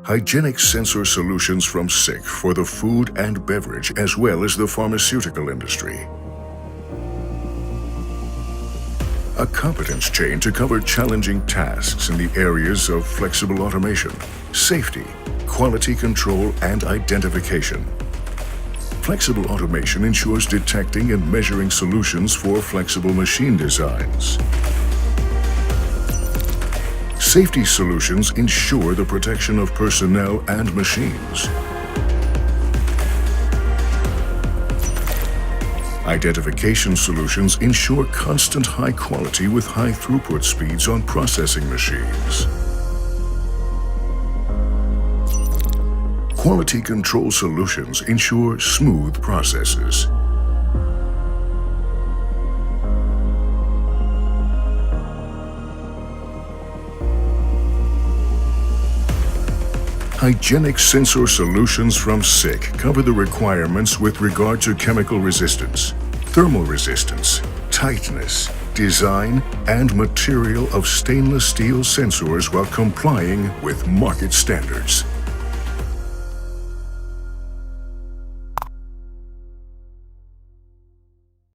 Hygienic sensor solutions from SICK for the food and beverage as well as the pharmaceutical industry. A competence chain to cover challenging tasks in the areas of flexible automation, safety, quality control, and identification. Flexible automation ensures detecting and measuring solutions for flexible machine designs. Safety solutions ensure the protection of personnel and machines. Identification solutions ensure constant high quality with high throughput speeds on processing machines. Quality control solutions ensure smooth processes. Hygienic sensor solutions from SICK cover the requirements with regard to chemical resistance, thermal resistance, tightness, design, and material of stainless steel sensors while complying with market standards.